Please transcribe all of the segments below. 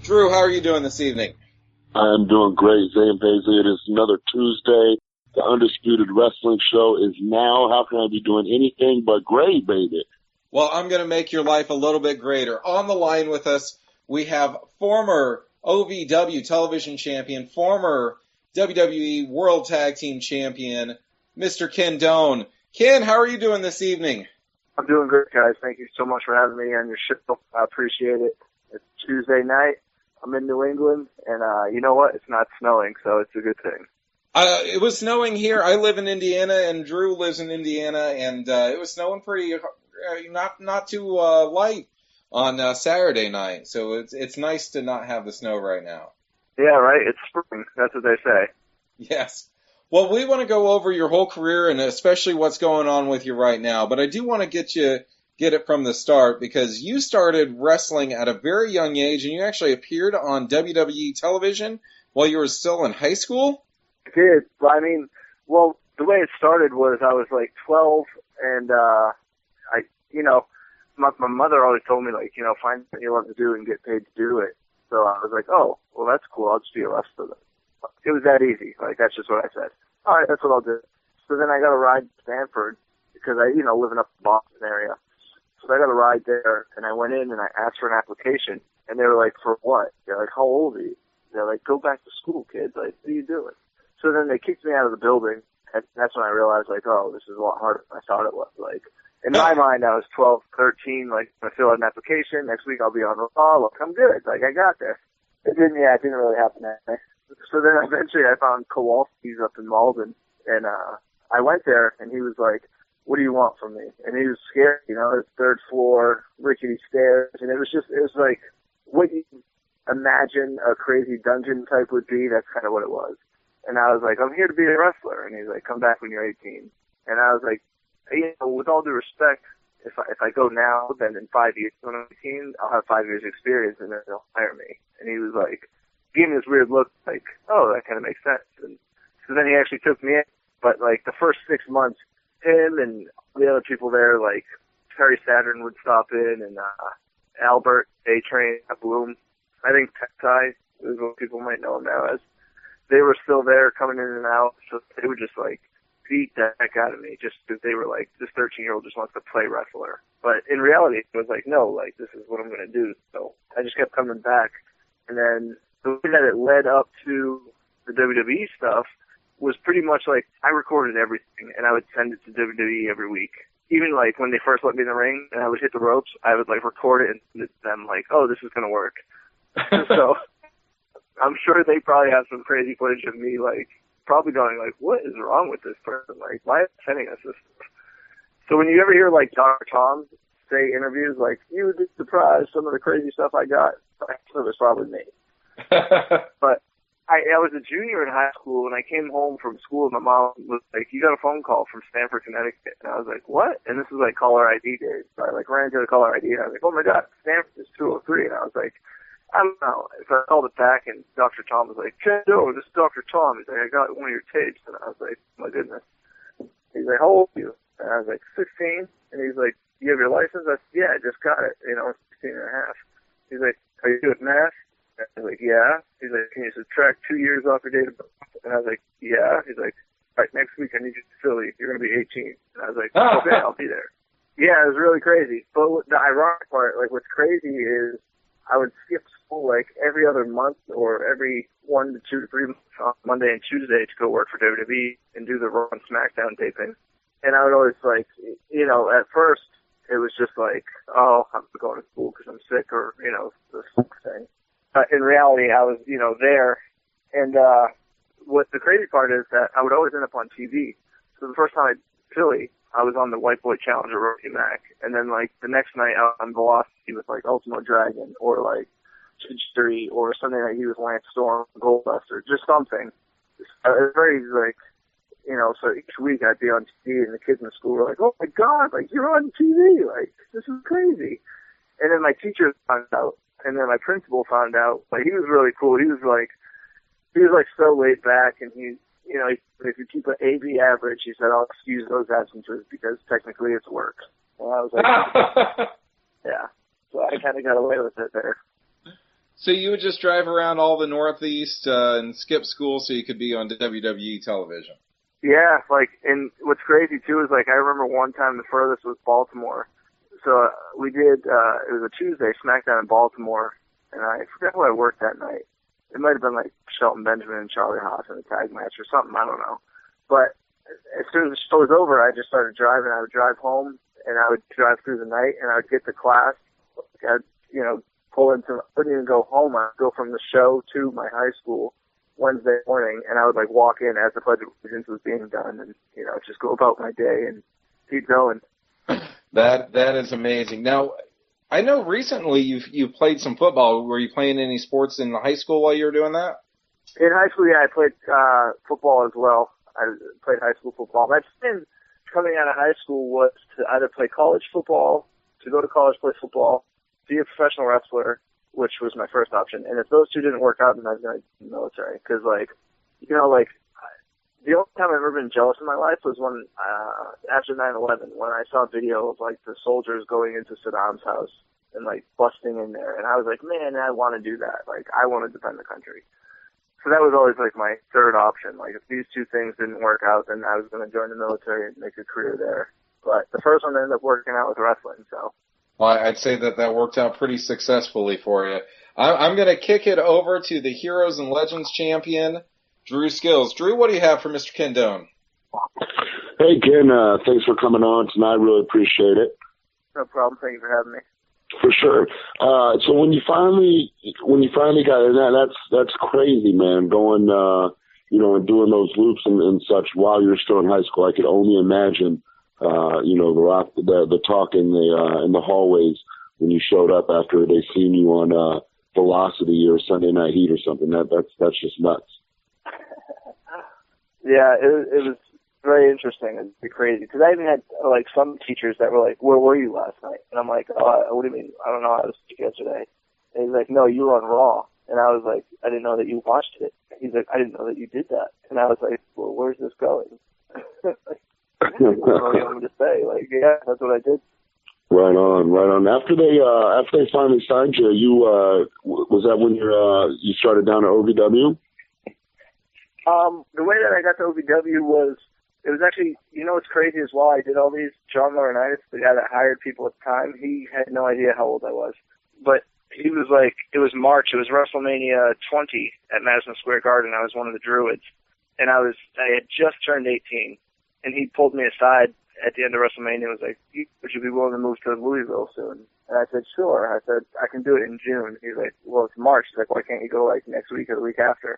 Drew, how are you doing this evening? I'm doing great, Zay and Paisley. It is another Tuesday. The Undisputed Wrestling Show is now. How can I be doing anything but great, baby? Well, I'm going to make your life a little bit greater. On the line with us, we have former OVW television champion, former WWE World Tag Team Champion, Mr. Kenn Doane. Ken, how are you doing this evening? I'm doing great, guys. Thank you so much for having me on your show. I appreciate it. It's Tuesday night. I'm in New England, and you know what? It's not snowing, so it's a good thing. It was snowing here. I live in Indiana, and Drew lives in Indiana, and it was snowing pretty, not too light on Saturday night. So it's nice to not have the snow right now. Yeah, right. It's spring. That's what they say. Yes. Well, we want to go over your whole career and especially what's going on with you right now. But I do want to get it from the start because you started wrestling at a very young age, and you actually appeared on WWE television while you were still in high school. I did. I mean, well, the way it started was I was like 12, and my mother always told me, like, find what you love to do and get paid to do it. So I was like, oh, well, that's cool. I'll just be a wrestler. It was that easy. Like, that's just what I said. All right, that's what I'll do. So then I got a ride to Stanford because I, living up in the Boston area. So I got a ride there, and I went in and I asked for an application, and they were like, for what? They're like, how old are you? They're like, go back to school, kid. Like, what are you doing? So then they kicked me out of the building, and that's when I realized, like, oh, this is a lot harder than I thought it was. Like, in my mind, I was 12, 13, like, I fill out an application, next week I'll be on Raw, look, I'm good. Like, I got this. It didn't really happen that way. So then eventually I found Kowalski's up in Malden, and I went there, and he was like, what do you want from me? And he was scared, it's third floor, rickety stairs, and it was like what you imagine a crazy dungeon type would be. That's kind of what it was. And I was like, I'm here to be a wrestler. And he's like, come back when you're 18. And I was like, with all due respect, if I go now, then in 5 years when I'm 18, I'll have 5 years experience, and then they'll hire me. And he was like, gave me this weird look, like, oh, that kind of makes sense. And so then he actually took me in. But like the first 6 months, him and the other people there, like Terry Saturn would stop in, and Albert A-Train at Bloom. I think Ty is what people might know him now as. They were still there coming in and out, so they would just like beat the heck out of me just because they were like, this 13-year-old just wants to play wrestler. But in reality, it was like, no, like this is what I'm going to do. So I just kept coming back. And then the way that it led up to the WWE stuff was pretty much like I recorded everything and I would send it to WWE every week. Even like when they first let me in the ring and I would hit the ropes, I would like record it and send it to them like, oh, this is going to work. So I'm sure they probably have some crazy footage of me like probably going like, what is wrong with this person? Like, why are they sending us this? So when you ever hear like Dr. Tom say interviews like, you would be surprised some of the crazy stuff I got, it was probably me. But I was a junior in high school, and I came home from school, and my mom was like, you got a phone call from Stamford, Connecticut. And I was like, what? And this was like caller ID days. So I like ran into the caller ID, and I was like, oh my God, Stamford is 203. And I was like, I don't know. So I called it back, and Dr. Tom was like, Kenn Doane, this is Dr. Tom. He's like, I got one of your tapes. And I was like, my goodness. He's like, how old are you? And I was like, 16. And he's like, you have your license? I said, yeah, I just got it, 16 and a half. He's like, are you good at math? I was like, yeah. He's like, can you subtract 2 years off your date of birth? And I was like, yeah. He's like, all right, next week I need you to Philly. You're going to be 18. And I was like, okay, I'll be there. Yeah, it was really crazy. But the ironic part, like what's crazy is I would skip school like every other month or every 1 to 2 to 3 months on Monday and Tuesday to go work for WWE and do the Raw and SmackDown taping. And I would always like, at first it was just like, oh, I'm going to school because I'm sick or, the sick thing. In reality, I was, there. And what the crazy part is that I would always end up on TV. So the first time I did Philly, I was on the White Boy Challenge with Rocky Mac. And then, like, the next night I was on Velocity with, like, Ultimo Dragon or, like, Street or something like he was Lance Storm, Goldbuster, just something. It was very, like, so each week I'd be on TV and the kids in the school were like, oh, my God, like, you're on TV. Like, this is crazy. And then my teacher found out. And then my principal found out, like, he was really cool. He was so laid back, and he, if you keep an AB average, he said, I'll excuse those absences because technically it's work. And I was like, yeah. So I kind of got away with it there. So you would just drive around all the Northeast and skip school so you could be on WWE television. Yeah, like, and what's crazy too is, like, I remember one time the furthest was Baltimore. So we did, it was a Tuesday, SmackDown in Baltimore, and I forgot who I worked that night. It might have been like Shelton Benjamin and Charlie Haas in a tag match or something, I don't know. But as soon as the show was over, I just started driving. I would drive home, and I would drive through the night, and I would get to class. I'd, pull into, I wouldn't even go home. I'd go from the show to my high school Wednesday morning, and I would, like, walk in as the Pledge of Allegiance was being done and, just go about my day and keep going. That is amazing. Now, I know recently you played some football. Were you playing any sports in high school while you were doing that? In high school, yeah, I played football as well. I played high school football. My plan coming out of high school was to either play college football, to go to college, play football, be a professional wrestler, which was my first option. And if those two didn't work out, then I was going to do the military. Because, the only time I've ever been jealous in my life was when, after 9/11, when I saw a video of, like, the soldiers going into Saddam's house and, like, busting in there. And I was like, man, I want to do that. Like, I want to defend the country. So that was always, like, my third option. Like, if these two things didn't work out, then I was going to join the military and make a career there. But the first one ended up working out with wrestling, so. Well, I'd say that worked out pretty successfully for you. I'm going to kick it over to the Heroes and Legends champion, Drew Skills. Drew, what do you have for Mr. Kenn Doane? Hey, Ken, thanks for coming on tonight. I really appreciate it. No problem. Thank you for having me. For sure. So when you finally got in that's crazy, man. Going, and doing those loops and such while you're still in high school. I could only imagine, the talk in the hallways when you showed up after they seen you on Velocity or Sunday Night Heat or something. That's just nuts. Yeah, it was very interesting. It was crazy because I even had like some teachers that were like, "Where were you last night?" And I'm like, "Oh, what do you mean? I don't know. I was sick yesterday." And he's like, "No, you were on Raw." And I was like, "I didn't know that you watched it." He's like, "I didn't know that you did that." And I was like, "Well, where's this going?" I don't know what you want me to say. Like, yeah, that's what I did. Right on. After they finally signed you, was that when you started down at OVW? The way that I got to OVW was, it was actually, what's crazy is while I did all these, John Laurinaitis, the guy that hired people at the time, he had no idea how old I was. But he was like, it was March, it was WrestleMania 20 at Madison Square Garden. I was one of the Druids. And I had just turned 18. And he pulled me aside at the end of WrestleMania and was like, would you be willing to move to Louisville soon? And I said, sure. I said, I can do it in June. He's like, well, it's March. He's like, why can't you go like next week or the week after?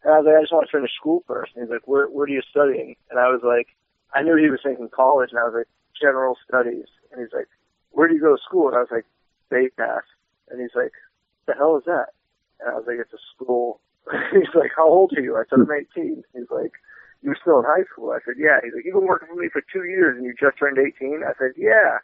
And I was like, I just want to finish school first. And he's like, where are you studying? And I was like, I knew he was thinking college, and I was like, general studies. And he's like, where do you go to school? And I was like, Bay Pass. And he's like, the hell is that? And I was like, it's a school. He's like, how old are you? I said, I'm 18. He's like, you were still in high school? I said, yeah. He's like, you've been working for me for 2 years, and you just turned 18? I said, yeah.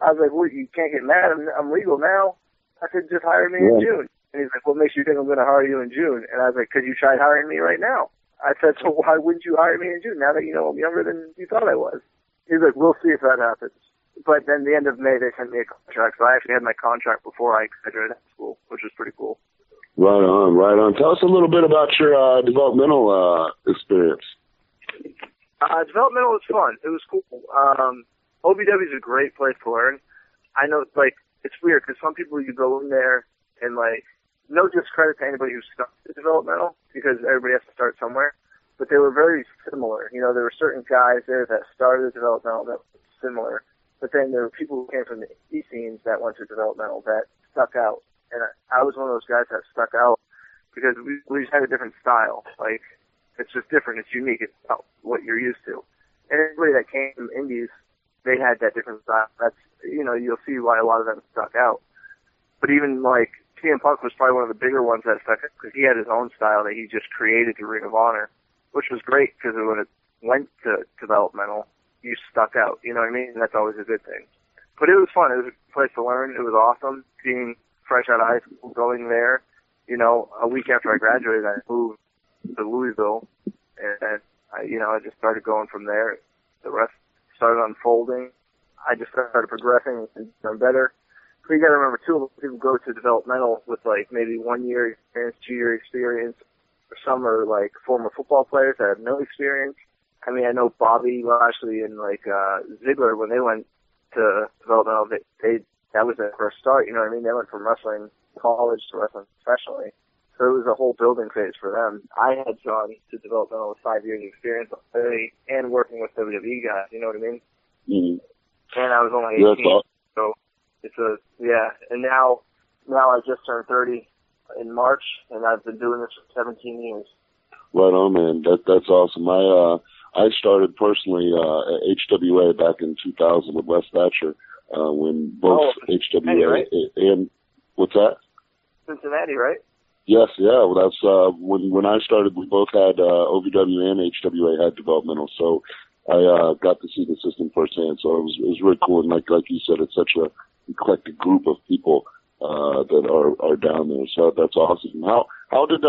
I was like, well, you can't get mad. I'm legal now. I said, just hire me in June. And he's like, what makes you think I'm going to hire you in June? And I was like, because you tried hiring me right now. I said, so why wouldn't you hire me in June now that you know I'm younger than you thought I was? He's like, we'll see if that happens. But then the end of May, they sent me a contract. So I actually had my contract before I graduated high school, which was pretty cool. Right on. Tell us a little bit about your developmental experience. Developmental was fun. It was cool. OVW is a great place to learn. I know, like, it's weird because some people, you go in there and, like, no discredit to anybody who started developmental because everybody has to start somewhere. But they were very similar. There were certain guys there that started developmental that were similar. But then there were people who came from the indie scenes that went to developmental that stuck out. And I was one of those guys that stuck out because we just had a different style. Like, it's just different. It's unique. It's not what you're used to. And everybody that came from indies, they had that different style. That's, you'll see why a lot of them stuck out. But even, like, CM Punk was probably one of the bigger ones that stuck out because he had his own style that he just created through Ring of Honor, which was great because when it went to developmental, you stuck out. You know what I mean? And that's always a good thing. But it was fun. It was a place to learn. It was awesome being fresh out of high school, going there. A week after I graduated, I moved to Louisville, and I just started going from there. The rest started unfolding. I just started progressing and doing better. But you got to remember, too, a lot of people go to developmental with, like, maybe 1 year experience, 2 year experience. Or some are, like, former football players that have no experience. I mean, I know Bobby Lashley and, like, Ziggler, when they went to developmental, that was their first start, you know what I mean? They went from wrestling college to wrestling professionally. So it was a whole building phase for them. I had gone to developmental with 5 years of experience already and working with WWE guys, you know what I mean? Mm-hmm. And I was only 18, so it's and now I just turned 30 in March, and I've been doing this for 17 years. Right on, man. That's awesome. I started personally at HWA back in 2000 with Wes Thatcher when both HWA right? and what's that? Cincinnati, right? Yes, yeah. Well, that's when I started. We both had OVW and HWA had developmental, so I got to see the system firsthand. So it was really cool, and like you said, it's such a eclectic group of people that are down there. So that's awesome. How did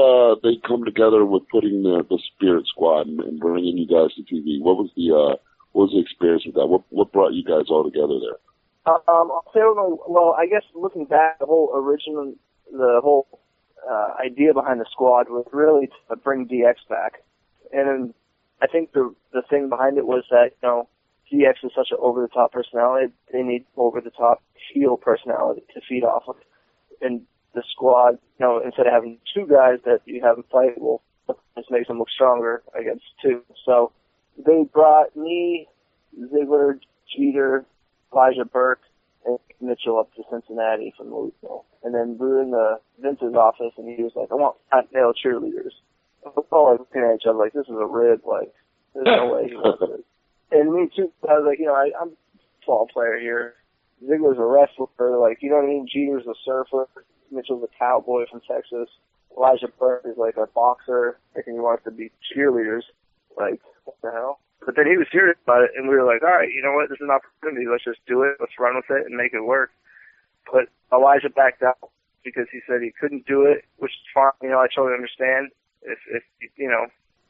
they come together with putting the Spirit Squad and bringing you guys to TV? What was the experience with that? What brought you guys all together there? I'll say, well, I guess looking back, the whole idea behind the squad was really to bring DX back. And I think the thing behind it was that, you know, DX is such an over-the-top personality. They need over-the-top heel personality to feed off of. And the squad, you know, instead of having 2 guys that you have fight, well, just makes them look stronger against 2. So they brought me, Ziggler, Jeter, Elijah Burke, and Mitchell up to Cincinnati from Louisville. And then we were in Vince's office, and he was like, I want male cheerleaders. And we're all like looking at each other like, this is a rib, like, there's no way he wants it. And me too, I was like, you know, I'm a football player here. Ziggler's a wrestler, like, you know what I mean? Jeter's a surfer. Mitchell's a cowboy from Texas. Elijah Burke is like a boxer, and he wants to be cheerleaders. Like, what the hell? But then he was serious about it, and we were like, all right, you know what? This is an opportunity. Let's just do it. Let's run with it and make it work. But Elijah backed out because he said he couldn't do it, which is fine. You know, I totally understand if you know,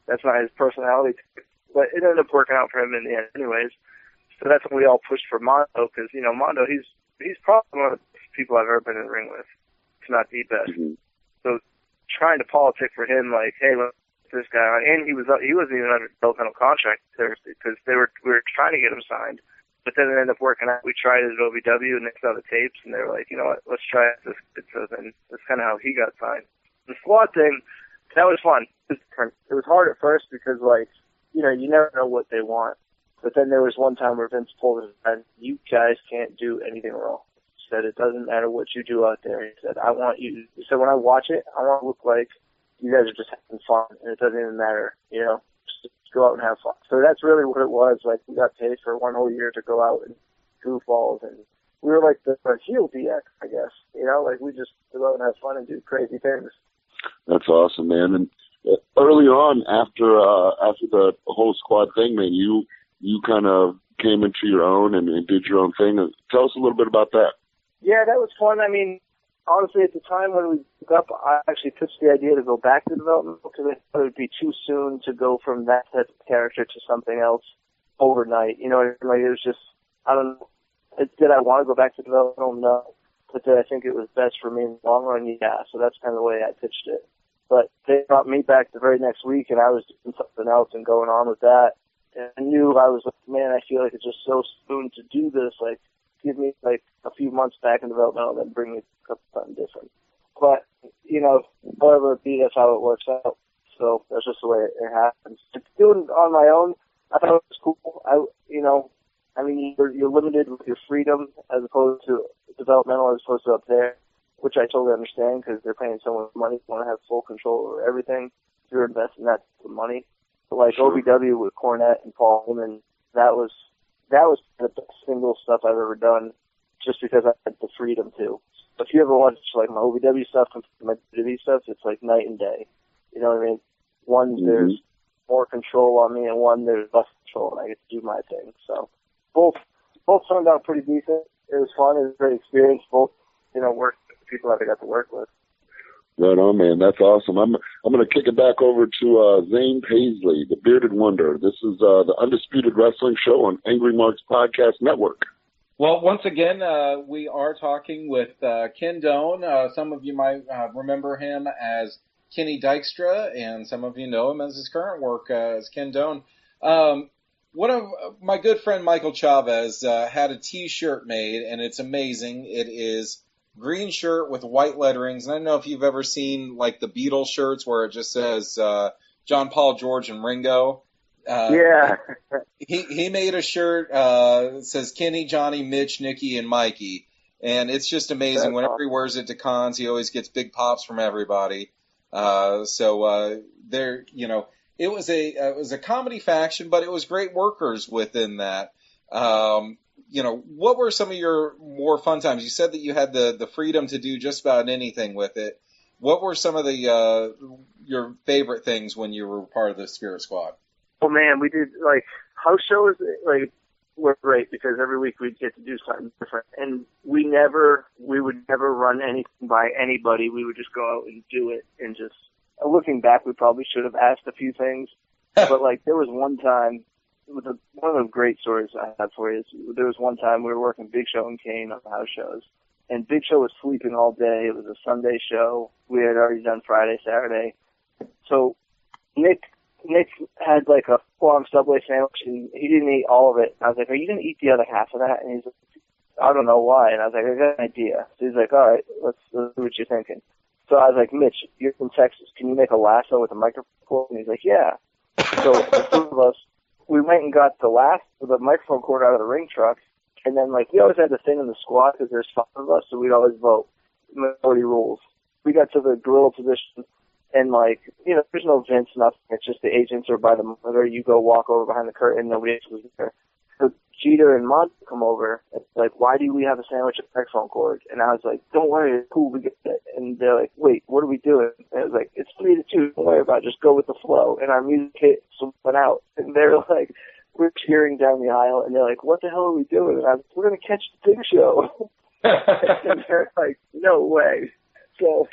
that's not his personality. But it ended up working out for him in the end anyways. So that's when we all pushed for Mondo, because, you know, Mondo, he's probably one of the best people I've ever been in the ring with, if not the best. Mm-hmm. So trying to politic for him, like, hey, look, this guy on, and he wasn't even under developmental contract Thursday, because we were trying to get him signed. But then it ended up working out. We tried it at OVW and next out the tapes, and they were like, you know what, let's try it. So then that's kind of how he got signed. The squad thing, that was fun. It was hard at first because, like, you know, you never know what they want. But then there was one time where Vince pulled his hand, you guys can't do anything wrong. He said, it doesn't matter what you do out there. He said, he said, when I watch it, I want to look like you guys are just having fun, and it doesn't even matter, you know, just go out and have fun. So that's really what it was. Like, we got paid for 1 whole year to go out and goofballs, and we were like the heel DX, I guess, you know, like we just go out and have fun and do crazy things. That's awesome, man. And early on, after the whole squad thing, man, you kind of came into your own and did your own thing. Tell us a little bit about that. Yeah, that was fun. I mean, honestly, at the time when we broke up, I actually pitched the idea to go back to development because I thought it would be too soon to go from that type of character to something else overnight. You know, like it was just, I don't know. Did I want to go back to development? No. But did I think it was best for me in the long run? Yeah. So that's kind of the way I pitched it. But they brought me back the very next week, and I was doing something else and going on with that. And I knew I was like, man, I feel like it's just so soon to do this. Like, give me like a few months back in development and then bring me up to something different. But, you know, however it be, that's how it works out. So that's just the way it happens. To do it on my own, I thought it was cool. I mean, you're limited with your freedom as opposed to developmental as opposed to up there, which I totally understand because they're paying so much money. You want to have full control over everything. You're investing that money. But like OVW with Cornette and Paul Heyman, that was the best single stuff I've ever done just because I had the freedom to. So if you ever watch like my OVW stuff compared to my WWE stuff, it's like night and day. You know what I mean? One, there's more control on me, and one, there's less control, and I get to do my thing. So both turned out pretty decent. It was fun. It was a great experience. Both, you know, worked with people that I got to work with. Right on, man. That's awesome. I'm going to kick it back over to Zane Paisley, the Bearded Wonder. This is the Undisputed Wrestling Show on Angry Marks Podcast Network. Well, once again, we are talking with Kenn Doane. Some of you might remember him as Kenny Dykstra, and some of you know him as his current work as Kenn Doane. One of my good friend Michael Chavez had a T-shirt made, and it's amazing. It is green shirt with white letterings, and I don't know if you've ever seen like the Beatles shirts where it just says John, Paul, George, and Ringo. Yeah. He made a shirt that says Kenny, Johnny, Mitch, Nicky, and Mikey, and it's just amazing. That's Whenever awesome. he wears it to cons, he always gets big pops from everybody. There, you know, it was a comedy faction, but it was great workers within that. You know, what were some of your more fun times? You said that you had the freedom to do just about anything with it. What were some of the your favorite things when you were part of the Spirit Squad? Oh man, we did like house shows. Like were great because every week we'd get to do something different, and we would never run anything by anybody. We would just go out and do it, and just looking back, we probably should have asked a few things. But like there was one time, one of the great stories I have for you is there was one time we were working Big Show and Kane on the house shows, and Big Show was sleeping all day. It was a Sunday show. We had already done Friday, Saturday, so Nick had like a full-on Subway sandwich, and he didn't eat all of it. I was like, "Are you going to eat the other half of that?" And he's like, "I don't know why." And I was like, "I got an idea." So he's like, "All right, let's do what you're thinking." So I was like, "Mitch, you're from Texas. Can you make a lasso with a microphone cord?" And he's like, "Yeah." So the two of us, we went and got the microphone cord out of the ring truck, and then like we always had the thing in the squad because there's 5 of us, so we'd always vote. Majority rules. We got to the gorilla position. And, like, you know, there's no Vince, nothing. It's just the agents are by the monitor. You go walk over behind the curtain. Nobody else was there. So Jeter and Monty come over. And it's like, why do we have a sandwich and microphone cord? And I was like, don't worry. It's cool. We get it. And they're like, wait, what are we doing? And it was like, it's 3 to 2. Don't worry about it. Just go with the flow. And our music hit, so went out. And they're like, we're cheering down the aisle. And they're like, what the hell are we doing? And I was like, we're going to catch the Big Show. And they're like, no way. So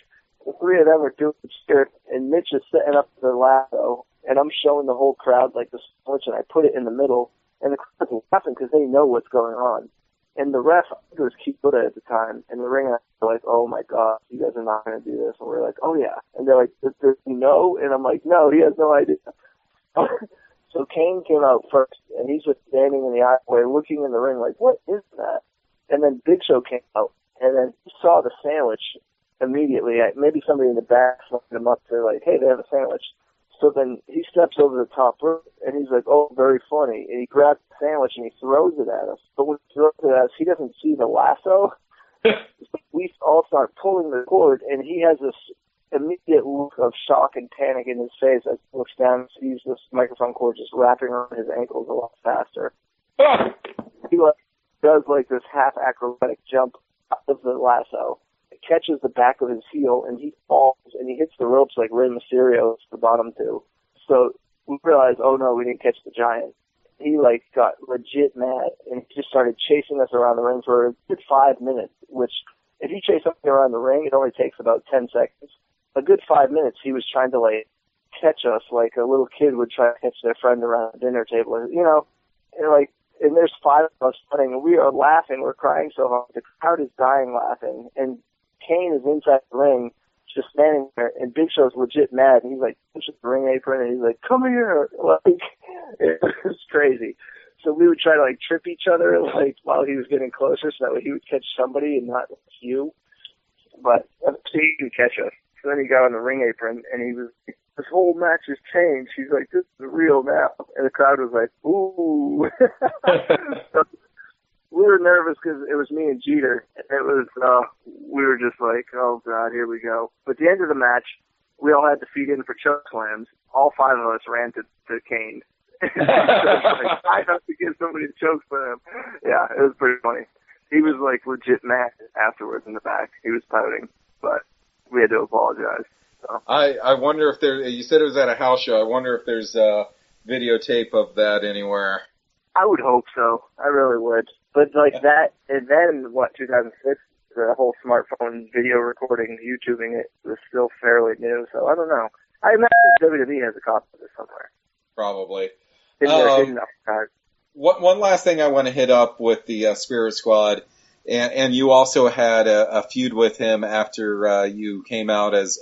the 3 of them are doing the spirit, and Mitch is setting up the lasso, and I'm showing the whole crowd like the sandwich, and I put it in the middle, and the crowd's laughing because they know what's going on. And the ref, I think it was Keith Buddha at the time, and the ringer are like, oh my God, you guys are not going to do this. And we're like, oh yeah. And they're like, does he know? And I'm like, no, he has no idea. So Kane came out first, and he's just standing in the aisleway looking in the ring like, what is that? And then Big Show came out, and then he saw the sandwich immediately. Maybe somebody in the back slugged him up to like, hey, they have a sandwich. So then he steps over the top rope, and he's like, oh, very funny. And he grabs the sandwich, and he throws it at us. But when he throws it at us, he doesn't see the lasso. We all start pulling the cord, and he has this immediate look of shock and panic in his face as he looks down and sees this microphone cord just wrapping around his ankles a lot faster. He like does like this half acrobatic jump out of the lasso, catches the back of his heel, and he falls, and he hits the ropes like Rey Mysterio hits the bottom two. So we realized, oh no, we didn't catch the giant. He like got legit mad, and he just started chasing us around the ring for a good 5 minutes, which if you chase something around the ring, it only takes about 10 seconds. A good 5 minutes, he was trying to like catch us like a little kid would try to catch their friend around a dinner table, you know, and there's 5 of us running, and we are laughing, we're crying so hard, the crowd is dying laughing, and Kane is inside the ring, just standing there, and Big Show's legit mad, and he's like, pushes the ring apron, and he's like, come here, like, it was crazy. So we would try to like trip each other, like, while he was getting closer, so that way he would catch somebody and not you. But he could catch us. So then he got on the ring apron, and he was, this whole match has changed. He's like, this is real now. And the crowd was like, ooh. So we were nervous because it was me and Jeter. It was, we were just like, oh God, here we go. But at the end of the match, we all had to feed in for choke slams. All 5 of us ran to Kane. So like, I have to give somebody a choke slam. Yeah, it was pretty funny. He was like legit mad afterwards in the back. He was pouting, but we had to apologize. So. I wonder if there, you said it was at a house show. I wonder if there's a videotape of that anywhere. I would hope so. I really would. But like that, and then 2006, the whole smartphone video recording, YouTubing it was still fairly new. So I don't know. I imagine WWE has a copy of this somewhere. Probably. In their hidden archive. One last thing I want to hit up with the Spirit Squad, and you also had a feud with him after you came out as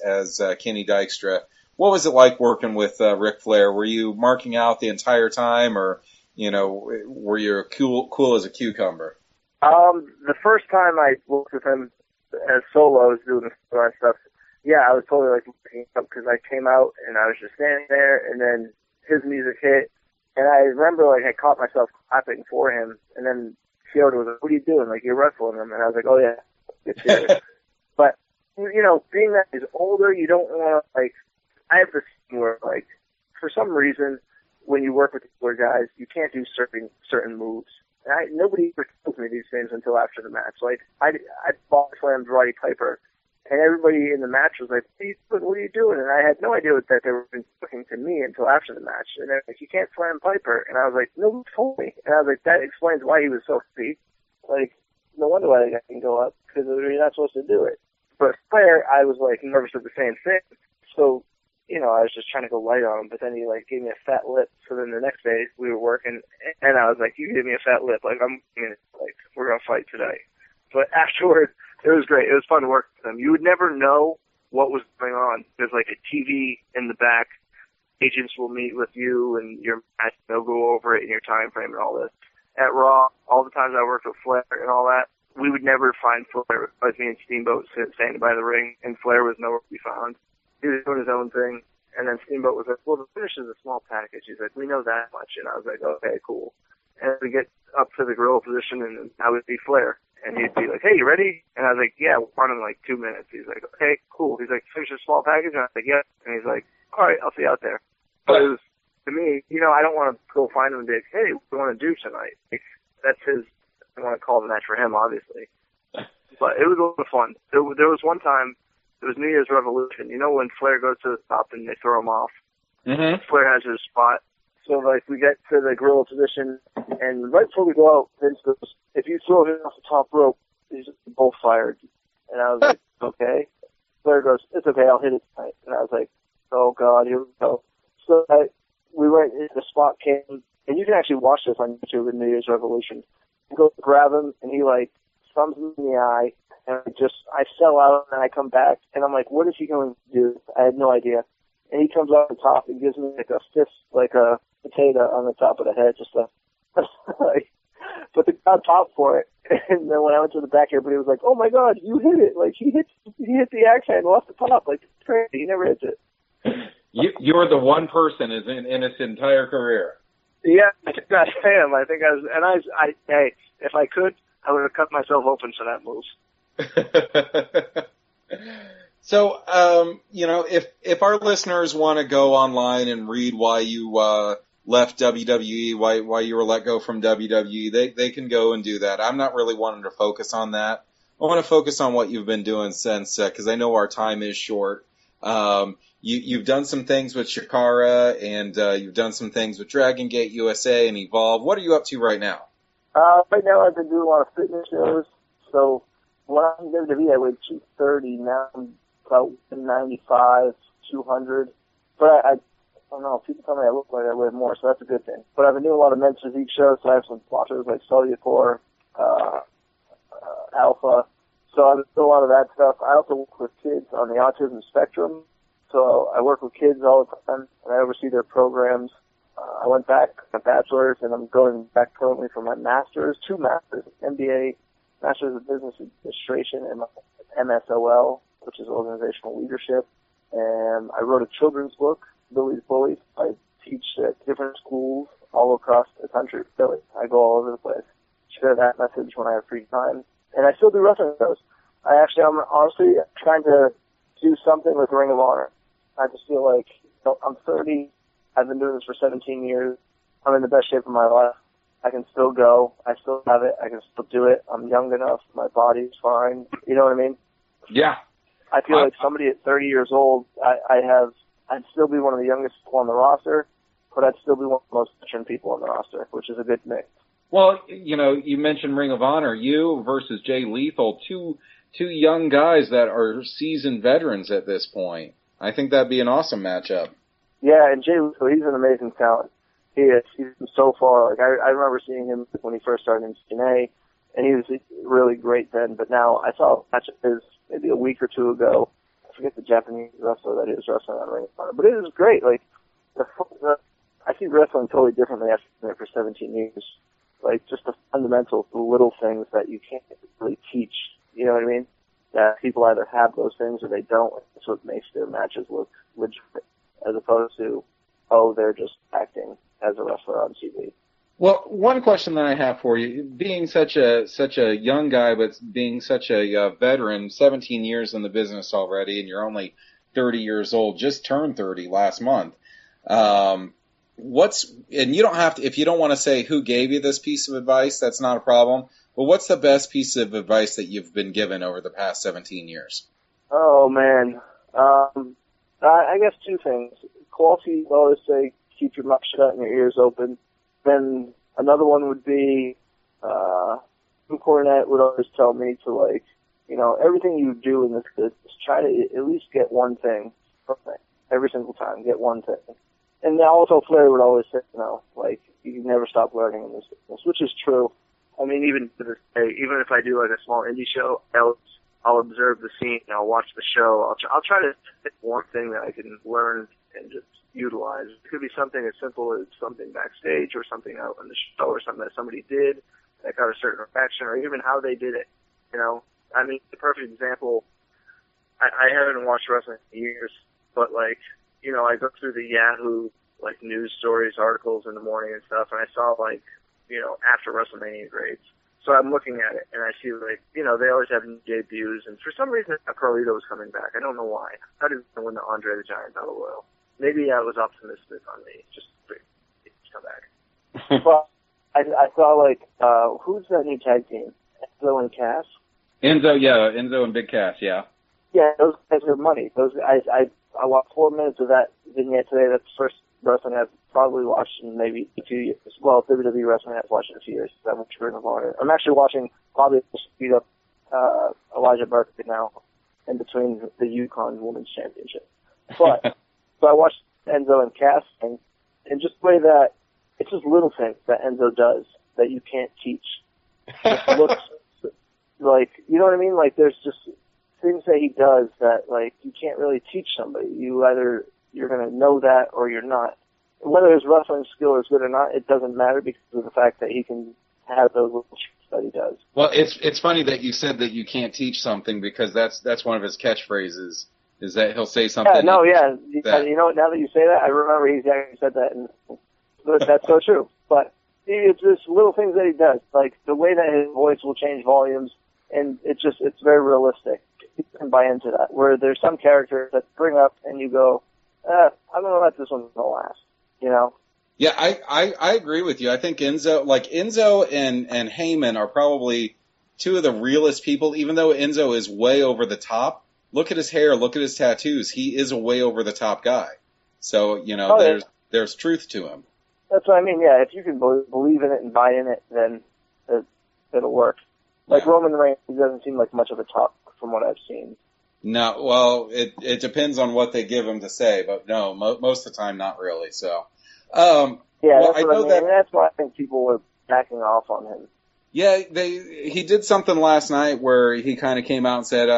Kenny Dykstra. What was it like working with Ric Flair? Were you marking out the entire time, or were you cool as a cucumber? The first time I worked with him as solo, I was doing the stuff. Yeah, I was totally like looking up because I came out and I was just standing there, and then his music hit, and I remember like I caught myself clapping for him, and then Fiona was like, "What are you doing? Like you're wrestling him?" And I was like, "Oh yeah, get serious." But being that he's older, you don't want to like. I have this thing where like for some reason when you work with older guys, you can't do certain moves. And nobody ever tells me these things until after the match. Like I ball slammed Roddy Piper. And everybody in the match was like, what are you doing? And I had no idea that they were talking to me until after the match. And they're like, you can't slam Piper. And I was like, nobody told me. And I was like, that explains why he was so happy. Like, no wonder why the guy can go up, because you're not supposed to do it. But Flair, I was like nervous of the same thing. So, I was just trying to go light on him. But then he like gave me a fat lip. So then the next day we were working, and I was like, you gave me a fat lip. Like, we're going to fight today. But afterwards, it was great. It was fun to work with them. You would never know what was going on. There's like a TV in the back. Agents will meet with you and your match. They'll go over it in your time frame and all this. At Raw, all the times I worked with Flair and all that, we would never find Flair. It was me and Steamboat standing by the ring, and Flair was nowhere to be found. He was doing his own thing. And then Steamboat was like, well, the finish is a small package. He's like, we know that much. And I was like, okay, cool. And we get up to the gorilla position, and I would be Flair. And he'd be like, hey, you ready? And I was like, yeah, we'll run in like 2 minutes. He's like, okay, cool. He's like, finish a small package? And I was like, yeah. And he's like, all right, I'll see you out there. But it was, to me, I don't want to go find him and be like, hey, what do you want to do tonight? Like, that's his, I want to call the match for him, obviously. But it was a lot of fun. There was one time, it was New Year's Revolution. You know when Flair goes to the top and they throw him off? Mm-hmm. Flair has his spot. So, like, we get to the gorilla position, and right before we go out, Vince goes, if you throw him off the top rope, he's both fired. And I was like, okay. Flair goes, it's okay, I'll hit it tonight. And I was like, oh, God, here we go. So we went, the spot came, and you can actually watch this on YouTube in New Year's Revolution. I go to grab him, and he, like, thumbs me in the eye, and I sell out, and I come back, and I'm like, what is he going to do? I had no idea. And he comes off the top and gives me, like, a fist, like a potato on the top of the head, just like, but the crowd popped for it. And then when I went to the back, everybody was like, "Oh my God, you hit it! Like he hit the axe handle off the top. Like it's crazy. He never hits it." You're the one person in his entire career. Yeah, I think I am. I think I was, and hey, if I could, I would have cut myself open for that move. So, if our listeners want to go online and read why you left WWE, why you were let go from WWE, they can go and do that. I'm not really wanting to focus on that. I want to focus on what you've been doing since, because I know our time is short. You've done some things with Shakara, and you've done some things with Dragon Gate USA and Evolve. What are you up to right now? Right now I've been doing a lot of fitness shows. So when I was in WWE, I weighed 230. Now I'm about 195, 200. But I don't know. People tell me I look like I weigh more, so that's a good thing. But I've been doing a lot of men's physique shows, so I have some sponsors like Cellucor, Alpha. So I've been doing a lot of that stuff. I also work with kids on the autism spectrum. So I work with kids all the time, and I oversee their programs. I went back my bachelor's, and I'm going back currently for my master's, 2 masters, MBA, Master's of Business Administration, and my MSOL, which is Organizational Leadership. And I wrote a children's book, Billy's Bullies. I teach at different schools all across the country. Really, I go all over the place. Share that message when I have free time. And I still do wrestling shows. I'm honestly trying to do something with Ring of Honor. I just feel like I'm 30. I've been doing this for 17 years. I'm in the best shape of my life. I can still go. I still have it. I can still do it. I'm young enough. My body's fine. You know what I mean? Yeah. I feel like somebody at 30 years old, I'd still be one of the youngest people on the roster, but I'd still be one of the most veteran people on the roster, which is a good mix. Well, you mentioned Ring of Honor. You versus Jay Lethal, two young guys that are seasoned veterans at this point. I think that'd be an awesome matchup. Yeah, and Jay Lethal, he's an amazing talent. He is. He's so far. Like I remember seeing him when he first started in TNA, and he was really great then. But now I saw a match of his maybe a week or two ago. I forget the Japanese wrestler that he was wrestling on Ring of Honor, but it was great. Like I see wrestling totally differently after being there for 17 years. Like just the fundamentals, the little things that you can't really teach. You know what I mean? That people either have those things or they don't. That's what makes their matches look legit, as opposed to, oh, they're just acting as a wrestler on TV. Well, one question that I have for you, being such a young guy, but being such a veteran, 17 years in the business already, and you're only 30 years old, just turned 30 last month. And you don't have to, if you don't want to say who gave you this piece of advice, that's not a problem. But what's the best piece of advice that you've been given over the past 17 years? Oh man, I guess two things. Quality would always say keep your mouth shut and your ears open. Then another one would be, Jim Cornette would always tell me to, like, you know, everything you do in this business, try to at least get one thing from it. Every single time, get one thing. And also Flair would always say, you know, like, you can never stop learning in this business, which is true. I mean, even to this day, even if I do, like, a small indie show, I'll observe the scene, and I'll watch the show. I'll try to pick one thing that I can learn and just utilize. It could be something as simple as something backstage or something out on the show or something that somebody did that got a certain reaction or even how they did it. You know, I mean, the perfect example, I haven't watched wrestling in years, but like, you know, I go through the Yahoo, like, news stories, articles in the morning and stuff, and I saw, like, you know, after WrestleMania grades. So I'm looking at it, and I see, like, you know, they always have new debuts, and for some reason, Carlito was coming back. I don't know why. How did he win the Andre the Giant Battle Royal? Maybe I was optimistic on me. Just come back. But I saw, like, who's that new tag team? Enzo and Cass? Enzo and Big Cass, yeah. Yeah, those guys are money. Those guys, I watched 4 minutes of that vignette today. That's the first wrestling I've probably watched in maybe a few years. Well, WWE wrestling I've watched in a few years. I'm actually watching probably speed up Elijah Burke now in between the Yukon Women's Championship. But so I watched Enzo and Cass, and just the way that it's just little things that Enzo does that you can't teach. It looks like, you know what I mean? Like, there's just things that he does that, like, you can't really teach somebody. You're going to know that or you're not. Whether his wrestling skill is good or not, it doesn't matter because of the fact that he can have those little tricks that he does. Well, it's funny that you said that you can't teach something because that's one of his catchphrases, is that he'll say something. Yeah, no, yeah. You know, now that you say that, I remember he's actually said that, and that's so true. But it's just little things that he does, like the way that his voice will change volumes, and it's very realistic. You can buy into that. Where there's some characters that bring up and you go, I'm going to let this one go last, you know? Yeah, I agree with you. I think Enzo and Heyman are probably two of the realest people, even though Enzo is way over the top. Look at his hair, look at his tattoos. He is a way over the top guy. So, you know, there's truth to him. That's what I mean, yeah. If you can believe in it and buy in it, then it'll work. Like, yeah. Roman Reigns, he doesn't seem like much of a top from what I've seen. No, well, it depends on what they give him to say, but no, most of the time, not really. So, yeah, well, that's what I mean. And that's why I think people were backing off on him. Yeah, he did something last night where he kind of came out and said,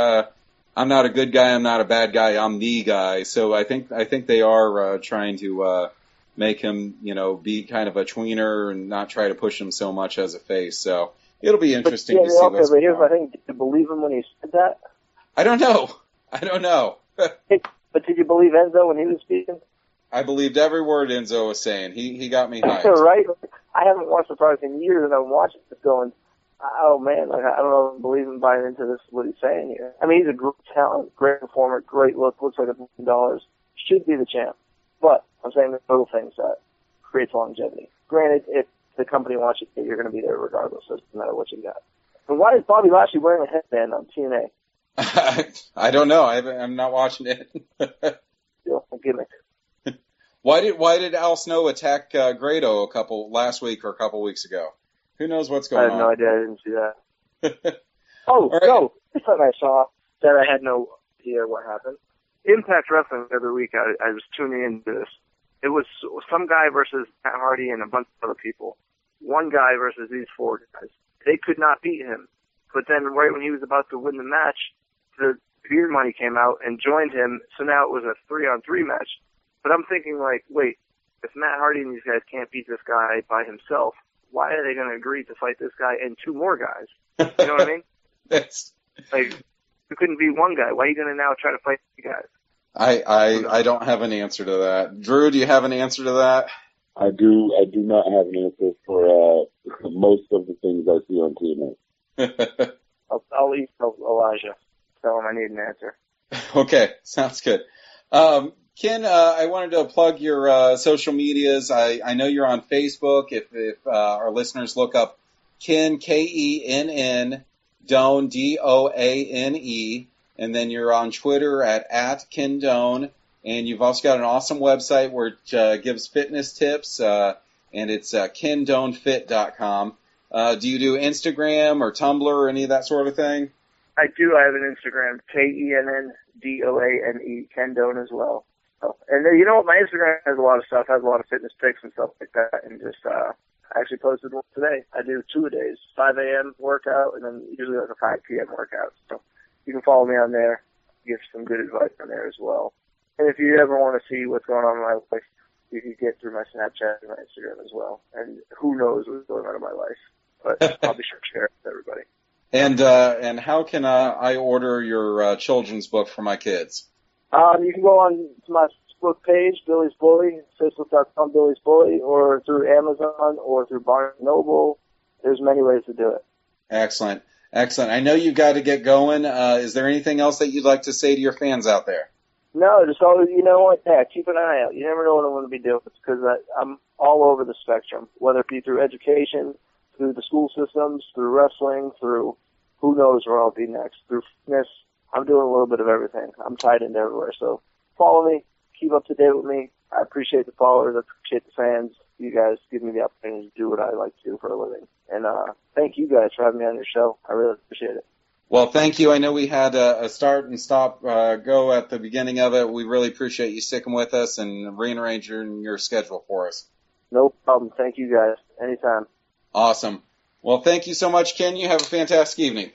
"I'm not a good guy, I'm not a bad guy, I'm the guy." So I think they are trying to make him, you know, be kind of a tweener and not try to push him so much as a face. So it'll be interesting to see what's going on. But here's my thing: did you believe him when he said that? I don't know. But did you believe Enzo when he was speaking? I believed every word Enzo was saying. He got me hyped. Right? I haven't watched the product in years, and I'm watching this going, oh man, like, I don't know if I believe him buying into this, what he's saying here. I mean, he's a great talent, great performer, great look, looks like $1 million, should be the champ. But I'm saying the little things that creates longevity. Granted, if the company wants you, you're going to be there regardless, so it doesn't matter what you got. And why is Bobby Lashley wearing a headband on TNA? I don't know. I'm not watching it. Still a gimmick. Why did Al Snow attack Grado last week or a couple weeks ago? Who knows what's going on? I have no idea. I didn't see that. No. This time I saw that I had no idea what happened. Impact Wrestling the other week, I was tuning into this, It was some guy versus Matt Hardy and a bunch of other people. One guy versus these 4 guys. They could not beat him. But then right when he was about to win the match, the beer money came out and joined him. So now it was a 3-on-3 match. But I'm thinking, like, wait, if Matt Hardy and these guys can't beat this guy by himself, why are they going to agree to fight this guy and 2 more guys? You know what I mean? Yes. Like, you couldn't beat one guy. Why are you going to now try to fight 2 guys? I don't have an answer to that. Drew, do you have an answer to that? I do not have an answer for most of the things I see on TNA. I'll leave Elijah. Tell him I need an answer. Okay, sounds good. Ken, I wanted to plug your social medias. I know you're on Facebook. If our listeners look up Kenn, Kenn, Doane, Doane, and then you're on Twitter at Kenn Doane, and you've also got an awesome website where it gives fitness tips, and it's KennDoaneFit.com. Do you do Instagram or Tumblr or any of that sort of thing? I do. I have an Instagram, KennDoane, Kenn Doane as well. Oh, and then, you know what? My Instagram has a lot of stuff, has a lot of fitness pics and stuff like that. And just, I actually posted one today. I do 2 a days, 5 a.m. workout, and then usually like a 5 p.m. workout. So you can follow me on there, give some good advice on there as well. And if you ever want to see what's going on in my life, you can get through my Snapchat and my Instagram as well. And who knows what's going on in my life. But I'll be sure to share it with everybody. And how can I order your children's book for my kids? You can go on to my Facebook page, Billy's Bully, Facebook.com, Billy's Bully, or through Amazon or through Barnes & Noble. There's many ways to do it. Excellent. I know you've got to get going. Is there anything else that you'd like to say to your fans out there? No, just always, you know what, yeah, keep an eye out. You never know what I'm going to be doing because I'm all over the spectrum, whether it be through education, through the school systems, through wrestling, through who knows where I'll be next, through fitness. I'm doing a little bit of everything. I'm tied into everywhere. So follow me. Keep up to date with me. I appreciate the followers. I appreciate the fans. You guys give me the opportunity to do what I like to do for a living. And thank you guys for having me on your show. I really appreciate it. Well, thank you. I know we had a start and stop go at the beginning of it. We really appreciate you sticking with us and rearranging your schedule for us. No problem. Thank you guys. Anytime. Awesome. Well, thank you so much, Ken. You have a fantastic evening.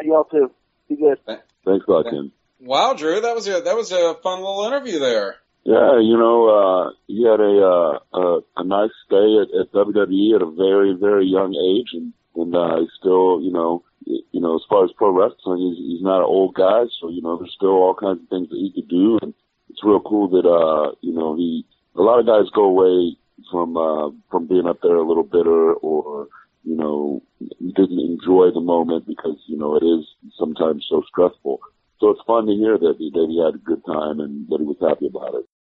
Y'all too. Be good. Thanks a lot, Ken. Wow, Drew, that was a fun little interview there. Yeah, you know, he had a nice stay at WWE at a very, very young age, and he's still, you know, as far as pro wrestling, he's not an old guy, so there's still all kinds of things that he could do, and it's real cool that a lot of guys go away from being up there a little bitter or didn't enjoy the moment because it is sometimes so stressful. So it's fun to hear that he had a good time and that he was happy about it.